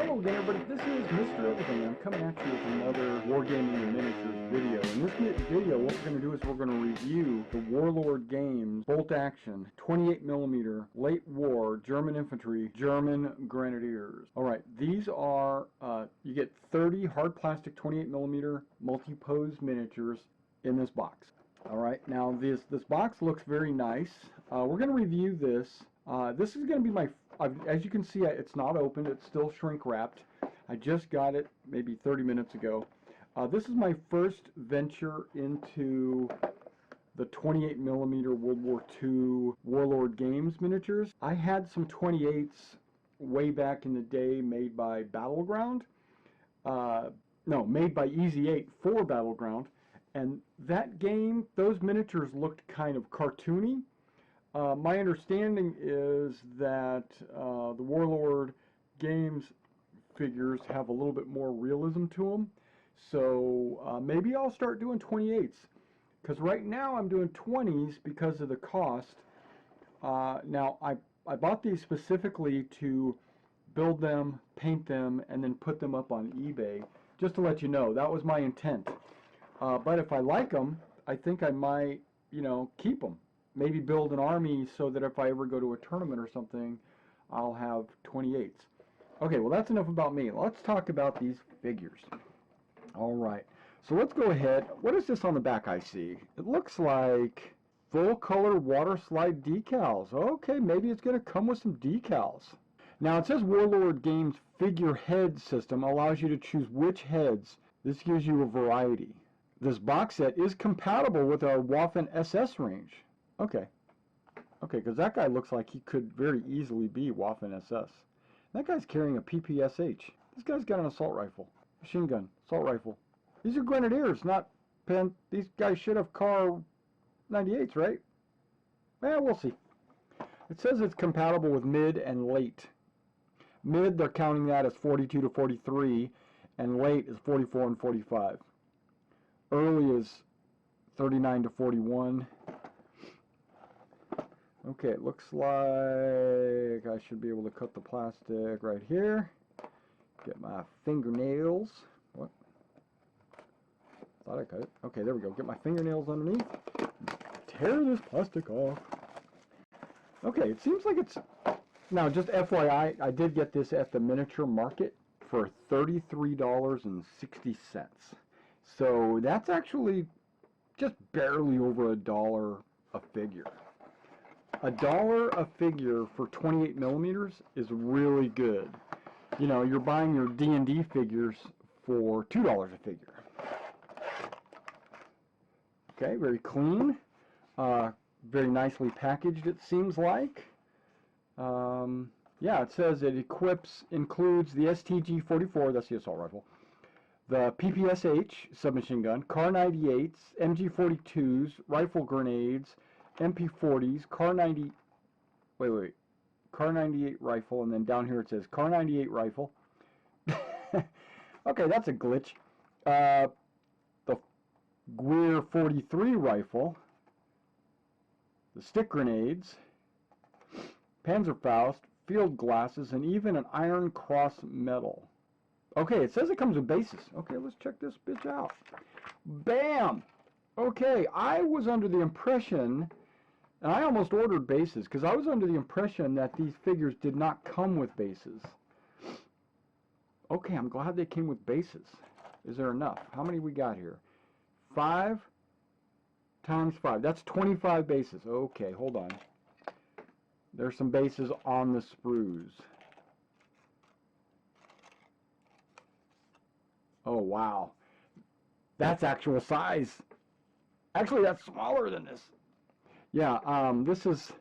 Hello again, everybody. This is Mr. Everything. I'm coming at you with another Wargaming and Miniatures video. In this video, what we're going to do is we're going to review the Warlord Games Bolt Action 28mm Late War German Infantry German Grenadiers. Alright, these are, you get 30 hard plastic 28mm multi-pose miniatures in this box. Alright, now this box looks very nice. We're going to review this. This is going to be my, as you can see, it's not opened, it's still shrink wrapped. I just got it maybe 30 minutes ago. This is my first venture into the 28mm World War II Warlord Games miniatures. I had some 28s way back in the day made by Battleground. No, made by Easy 8 for Battleground. And that game, those miniatures looked kind of cartoony. My understanding is that the Warlord Games figures have a little bit more realism to them. So maybe I'll start doing 28s. Because right now I'm doing 20s because of the cost. Now I bought these specifically to build them, paint them, and then put them up on eBay. Just to let you know, that was my intent. But if I like them, I think I might, you know, keep them. Maybe build an army so that if I ever go to a tournament or something, I'll have 28s. Okay, well that's enough about me. Let's talk about these figures. Alright, so let's go ahead. What is this on the back I see? It looks like full color water slide decals. Okay, maybe it's going to come with some decals. Now it says Warlord Games figure head system allows you to choose which heads. This gives you a variety. This box set is compatible with our Waffen SS range. Okay, because that guy looks like he could very easily be Waffen SS. That guy's carrying a PPSH. This guy's got an assault rifle, machine gun, assault rifle. These are Grenadiers, not Pen. These guys should have Car 98s, right? Well, we'll see. It says it's compatible with mid and late. Mid, they're counting that as 42 to 43, and late is 44 and 45. Early is 39 to 41. Okay, it looks like I should be able to cut the plastic right here. Get my fingernails. What? Thought I cut it. Okay, there we go. Get my fingernails underneath. Tear this plastic off. Okay, it seems like it's... Now, just FYI, I did get this at the miniature market for $33.60. So that's actually just barely over $1 a figure. $1 a figure for 28mm is really good. You know, you're buying your D&D figures for $2 a figure. Okay, very clean. Very nicely packaged, it seems like. Yeah, it says it includes the STG-44, that's the assault rifle, the PPSH submachine gun, Car 98s, MG-42s, rifle grenades, MP40s, Car 98 rifle, and then down here it says Car 98 rifle. Okay, that's a glitch. The Gewehr 43 rifle, the stick grenades, Panzerfaust, field glasses, and even an Iron Cross medal. Okay, it says it comes with bases. Okay, let's check this bitch out. Bam! Okay, I was under the impression, and I almost ordered bases, because I was under the impression that these figures did not come with bases. Okay, I'm glad they came with bases. Is there enough? How many we got here? 5 times 5. That's 25 bases. Okay, hold on. There's some bases on the sprues. Oh, wow. That's actual size. Actually, that's smaller than this. Yeah, this is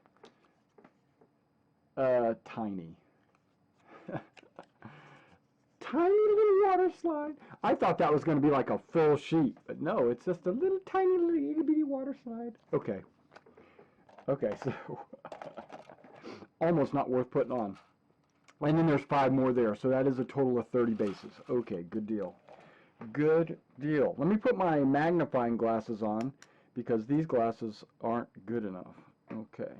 tiny. Tiny little water slide. I thought that was going to be like a full sheet, but no, it's just a little tiny little itty bitty water slide. Okay. Okay, so almost not worth putting on. And then there's 5 more there, so that is a total of 30 bases. Okay, good deal. Good deal. Let me put my magnifying glasses on, because these glasses aren't good enough. Okay.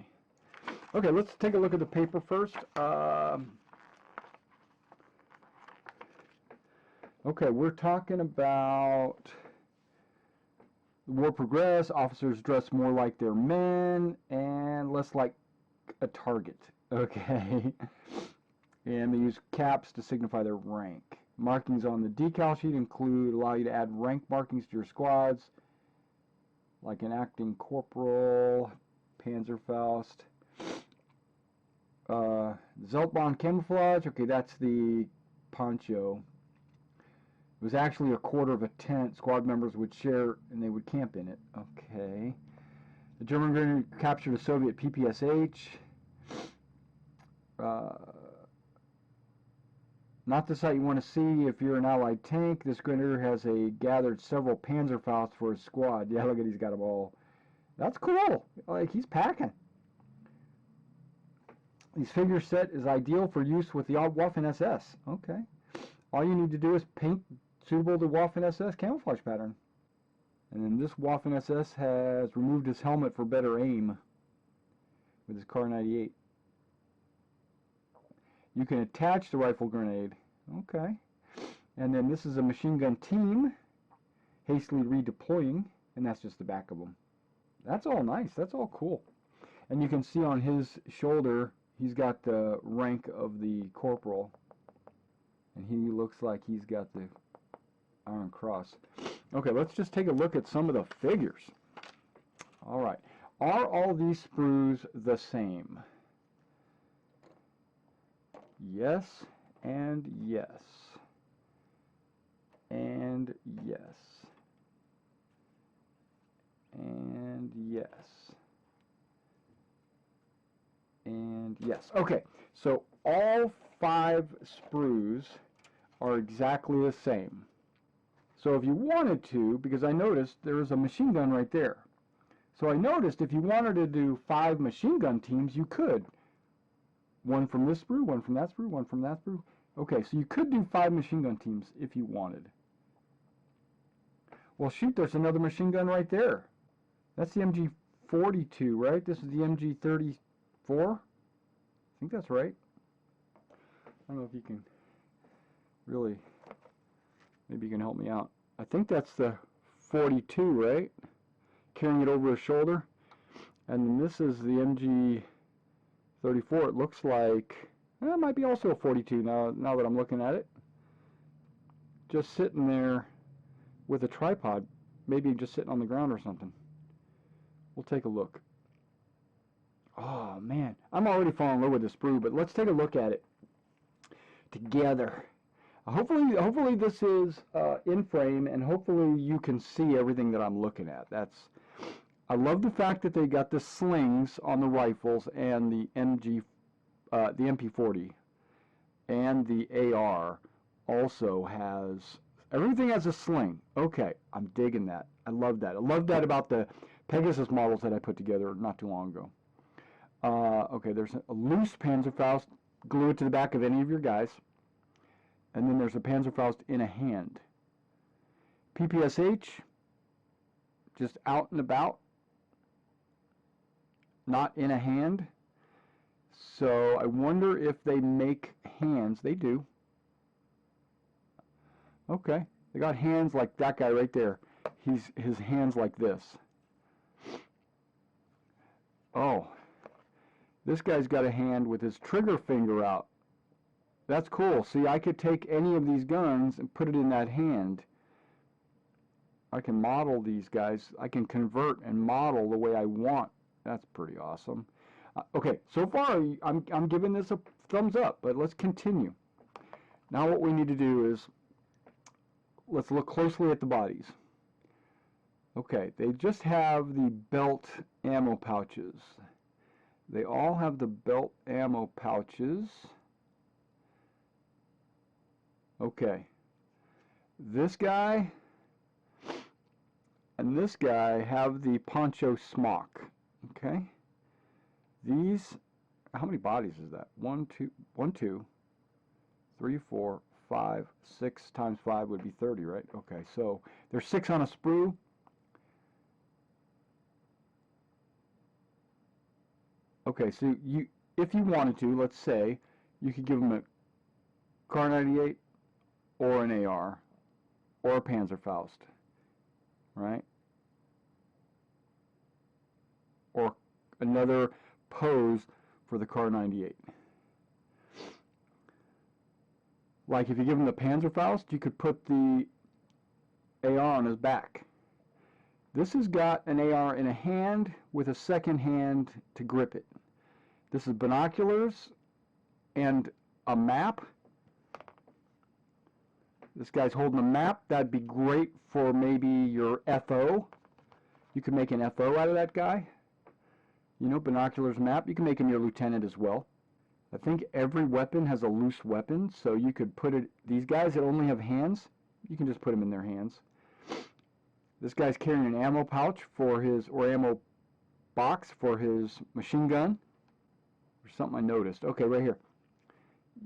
Okay, let's take a look at the paper first. Okay, we're talking about the war progress, officers dress more like their men, and less like a target. Okay. And they use caps to signify their rank. Markings on the decal sheet allow you to add rank markings to your squads, like an acting corporal, Panzerfaust. Zeltbahn camouflage, okay, that's the poncho. It was actually a quarter of a tent. Squad members would share and they would camp in it. Okay. The German Grenadiers captured a Soviet PPSH. Not the sight you want to see if you're an Allied tank. This Grenadier has gathered several Panzerfaust for his squad. Yeah, look at, he's got them all. That's cool. Like, he's packing. This figure set is ideal for use with the Waffen-SS. Okay. All you need to do is paint suitable to Waffen-SS camouflage pattern. And then this Waffen-SS has removed his helmet for better aim with his Kar 98. You can attach the rifle grenade. Okay. And then this is a machine gun team hastily redeploying, and that's just the back of them. That's all nice. That's all cool. And you can see on his shoulder, he's got the rank of the corporal, and he looks like he's got the Iron Cross. Okay, let's just take a look at some of the figures. All right. Are all these sprues the same? Yes, and yes, and yes, and yes, and yes. Okay, so all 5 sprues are exactly the same. So if you wanted to, because I noticed there was a machine gun right there. So I noticed if you wanted to do 5 machine gun teams, you could. One from this sprue, one from that sprue, one from that sprue. Okay, so you could do 5 machine gun teams if you wanted. Well, shoot, there's another machine gun right there. That's the MG42, right? This is the MG34? I think that's right. I don't know if you can really, maybe you can help me out. I think that's the 42, right? Carrying it over his shoulder. And then this is the MG34. It looks like, it might be also a 42 now that I'm looking at it. Just sitting there with a tripod. Maybe just sitting on the ground or something. We'll take a look. Oh, man. I'm already falling in love with this sprue, but let's take a look at it together. Hopefully this is in frame, and hopefully you can see everything that I'm looking at. I love the fact that they got the slings on the rifles and the MP40, and the AR also has, everything has a sling. Okay, I'm digging that. I love that. I love that about the Pegasus models that I put together not too long ago. Okay, there's a loose Panzerfaust. Glue it to the back of any of your guys. And then there's a Panzerfaust in a hand. PPSH, just out and about, not in a hand. So I wonder if they make hands. They do. Okay, they got hands like that guy right there. His hands like this. Oh, this guy's got a hand with his trigger finger out. That's cool. See, I could take any of these guns and put it in that hand. I can model these guys. I can convert and model the way I want. That's pretty awesome. Okay, so far I'm giving this a thumbs up, but let's continue. Now what we need to do is, let's look closely at the bodies. Okay, they just have the belt ammo pouches. They all have the belt ammo pouches. Okay, this guy and this guy have the poncho smock. Okay, these, how many bodies is that? 1, 2, 3, 4, 5, 6 times 5 would be 30, right? Okay, so there's 6 on a sprue. Okay, so if you wanted to, let's say, you could give them a Kar 98 or an AR. or a Panzerfaust, right? Or another pose for the Kar 98. Like if you give him the Panzerfaust, you could put the AR on his back. This has got an AR in a hand with a second hand to grip it. This is binoculars and a map. This guy's holding a map. That'd be great for maybe your FO. You could make an FO out of that guy. You know, binoculars, map. You can make him your lieutenant as well. I think every weapon has a loose weapon, so you could put it... These guys that only have hands, you can just put them in their hands. This guy's carrying an ammo pouch for his... or ammo box for his machine gun. There's something I noticed. Okay, right here.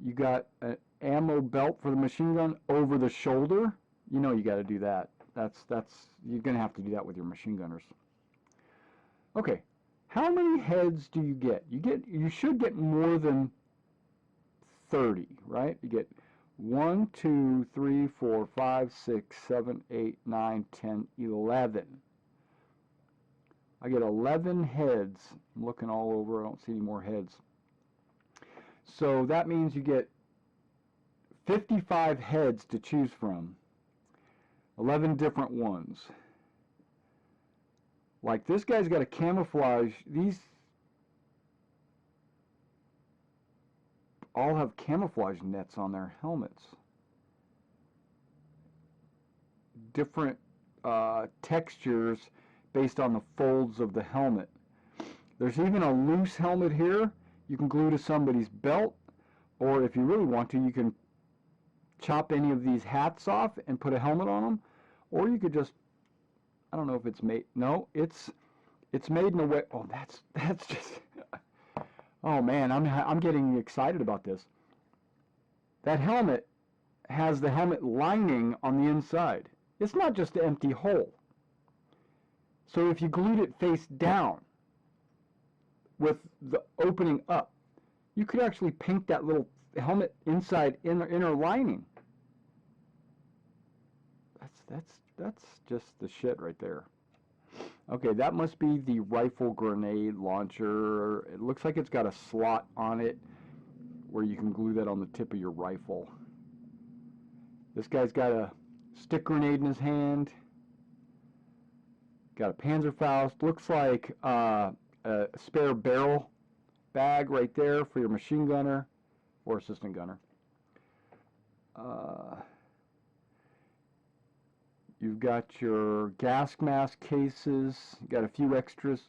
You got an ammo belt for the machine gun over the shoulder. You know you got to do that. That's you're going to have to do that with your machine gunners. Okay. How many heads do you get? You should get more than 30, right? You get 1, 2, 3, 4, 5, 6, 7, 8, 9, 10, 11. I get 11 heads. I'm looking all over. I don't see any more heads. So that means you get 55 heads to choose from. 11 different ones. Like this guy's got a camouflage. These all have camouflage nets on their helmets. Different textures based on the folds of the helmet. There's even a loose helmet here you can glue to somebody's belt, or if you really want to, you can chop any of these hats off and put a helmet on them, or you could just, I don't know if it's made, no, it's made in a way, oh, that's just, oh man, I'm getting excited about this. That helmet has the helmet lining on the inside. It's not just an empty hole. So if you glued it face down with the opening up, you could actually paint that little helmet inside inner lining. That's just the shit right there. Okay, that must be the rifle grenade launcher. It looks like it's got a slot on it where you can glue that on the tip of your rifle. This guy's got a stick grenade in his hand. Got a Panzerfaust. Looks like a spare barrel bag right there for your machine gunner or assistant gunner. You've got your gas mask cases. Got a few extras.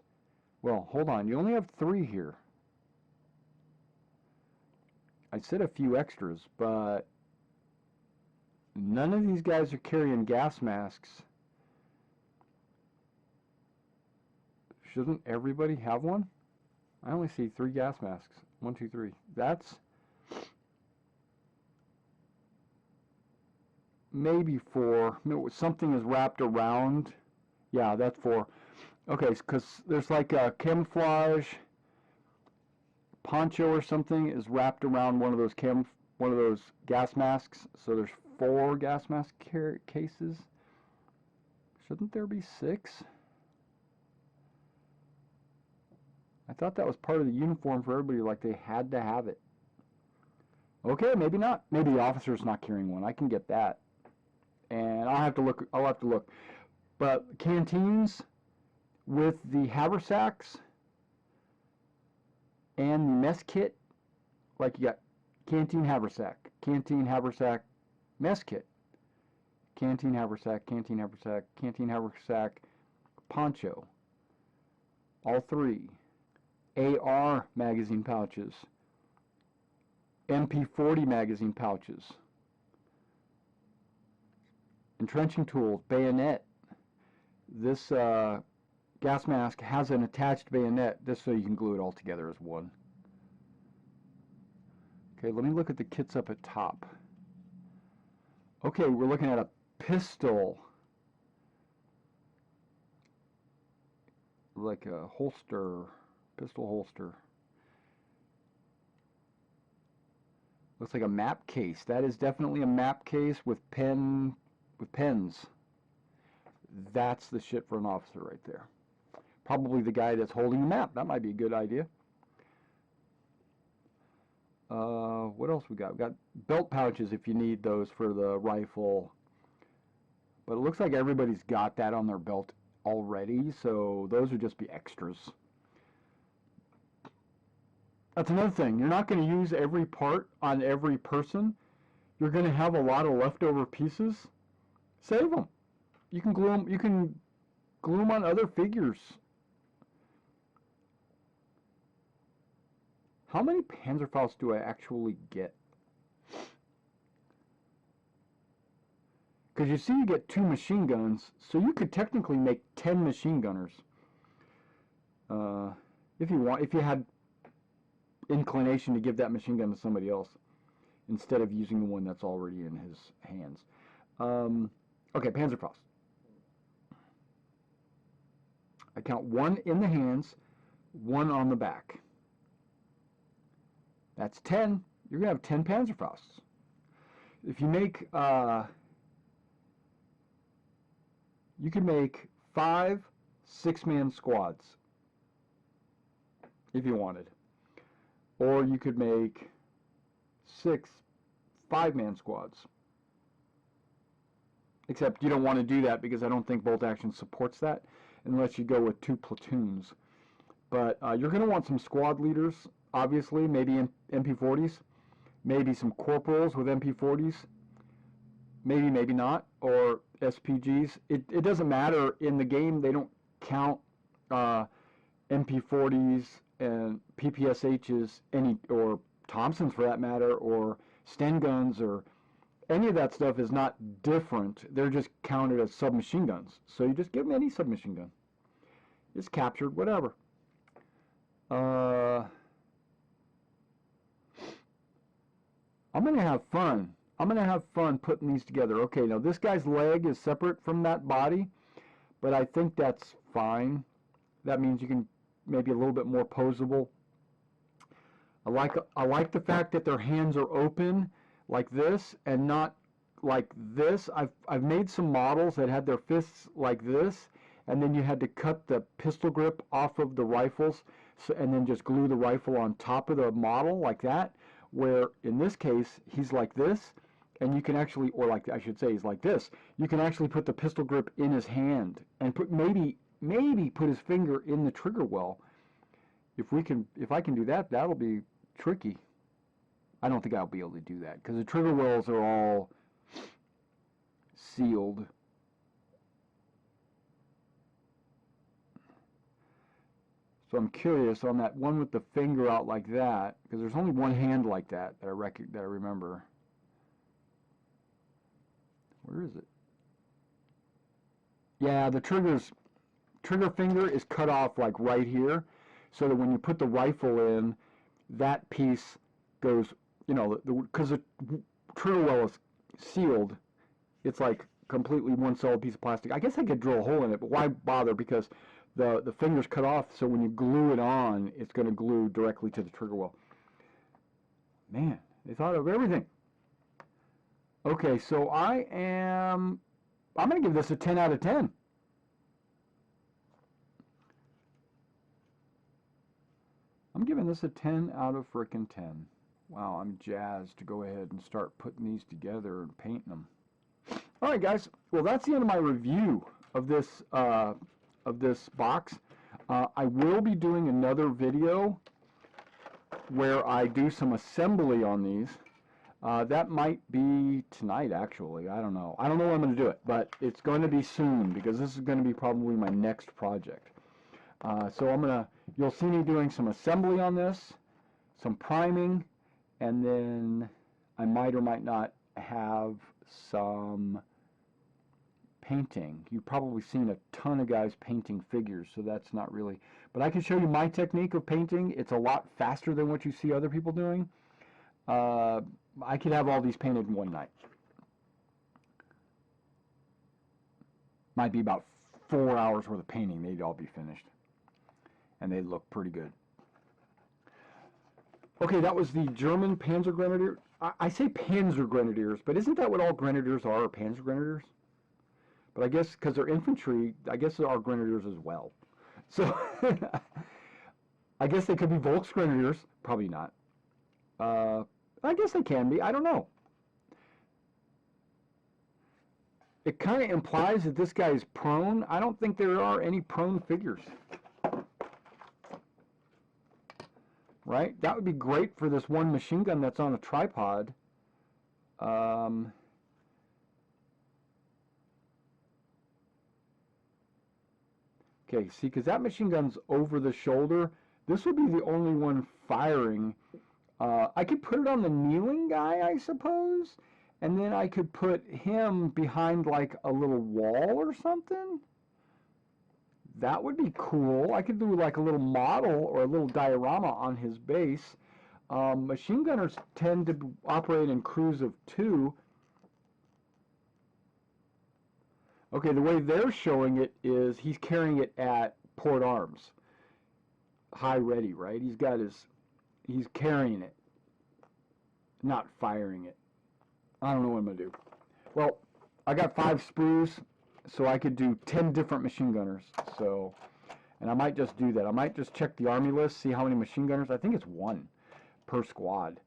Well, hold on. You only have 3 here. I said a few extras, but none of these guys are carrying gas masks. Shouldn't everybody have one? I only see 3 gas masks. 1, 2, 3. That's maybe 4. Something is wrapped around. Yeah, that's 4. Okay, because there's like a camouflage poncho or something is wrapped around one of those gas masks. So there's 4 gas mask cases. Shouldn't there be 6? I thought that was part of the uniform for everybody, like they had to have it. Okay, maybe not. Maybe the officer's not carrying one. I can get that. And I'll have to look. But canteens with the haversacks and the mess kit, like you got canteen, haversack, mess kit, canteen, haversack, poncho. All 3. AR magazine pouches, MP40 magazine pouches, entrenching tools, bayonet. This gas mask has an attached bayonet, just so you can glue it all together as one. Okay, let me look at the kits up at top. Okay, we're looking at a pistol, like a holster. Pistol holster. Looks like a map case. That is definitely a map case with pen with pens. That's the shit for an officer right there. Probably the guy that's holding the map. That might be a good idea. What else we got? We got belt pouches if you need those for the rifle. But it looks like everybody's got that on their belt already, so those would just be extras. That's another thing. You're not going to use every part on every person. You're going to have a lot of leftover pieces. Save them. You can glue them. You can glue them on other figures. How many Panzerfaust do I actually get? Because you see you get 2 machine guns, so you could technically make 10 machine gunners. If you want, if you had inclination to give that machine gun to somebody else, instead of using the one that's already in his hands. Okay, Panzerfaust. I count 1 in the hands, 1 on the back. That's 10. You're going to have 10 Panzerfausts. If you make, you can make 5 6-man squads, if you wanted. Or you could make 6 5-man squads. Except you don't want to do that because I don't think bolt action supports that unless you go with 2 platoons. But you're going to want some squad leaders, obviously, maybe MP40s, maybe some corporals with MP40s, maybe not, or SPGs. It doesn't matter. In the game, they don't count MP40s and PPSHs, or Thompsons for that matter, or Sten guns, or any of that stuff is not different. They're just counted as submachine guns. So you just give them any submachine gun. It's captured, whatever. I'm going to have fun. I'm going to have fun putting these together. Okay, now this guy's leg is separate from that body, but I think that's fine. That means you can maybe a little bit more posable. I like the fact that their hands are open like this and not like this. I've made some models that had their fists like this, and then you had to cut the pistol grip off of the rifles, and then just glue the rifle on top of the model like that, where in this case he's like this, and you can actually, or like I should say he's like this, you can actually put the pistol grip in his hand and put maybe put his finger in the trigger well. If I can do that, that'll be tricky. I don't think I'll be able to do that because the trigger wells are all sealed. So I'm curious on that one with the finger out like that, because there's only one hand like that I remember. Where is it? Yeah, the trigger finger is cut off like right here, so that when you put the rifle in, that piece goes, you know, because the trigger well is sealed, it's like completely one solid piece of plastic. I guess I could drill a hole in it, but why bother? Because the finger's cut off, so when you glue it on, it's going to glue directly to the trigger well. Man, they thought of everything. Okay, so I'm going to give this a 10 out of 10. I'm giving this a 10 out of frickin' 10. Wow, I'm jazzed to go ahead and start putting these together and painting them. All right, guys. Well, that's the end of my review of this box. I will be doing another video where I do some assembly on these. That might be tonight, actually. I don't know. I don't know when I'm going to do it, but it's going to be soon because this is going to be probably my next project. So you'll see me doing some assembly on this, some priming, and then I might or might not have some painting. You've probably seen a ton of guys painting figures, so that's not really, but I can show you my technique of painting. It's a lot faster than what you see other people doing. I could have all these painted in one night. Might be about 4 hours worth of painting. They'd all be finished, and they look pretty good. Okay, that was the German Panzer Grenadier. I say Panzer Grenadiers, but isn't that what all Grenadiers are Panzer Grenadiers? But I guess because they're infantry, I guess they are Grenadiers as well. So I guess they could be Volks Grenadiers. Probably not. I guess they can be. I don't know. It kind of implies that this guy is prone. I don't think there are any prone figures. Right? That would be great for this one machine gun that's on a tripod. Okay, see, because that machine gun's over the shoulder. This would be the only one firing. I could put it on the kneeling guy, I suppose, and then I could put him behind like a little wall or something. That would be cool. I could do like a little model or a little diorama on his base. Machine gunners tend to operate in crews of 2. Okay, the way they're showing it is he's carrying it at port arms. High ready, right? He's carrying it, not firing it. I don't know what I'm going to do. Well, I got 5 sprues, so I could do 10 different machine gunners. So, and I might just do that. I might just check the army list, see how many machine gunners. I think it's 1 per squad.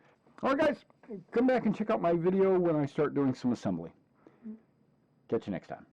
All right, guys, come back and check out my video when I start doing some assembly. Catch you next time.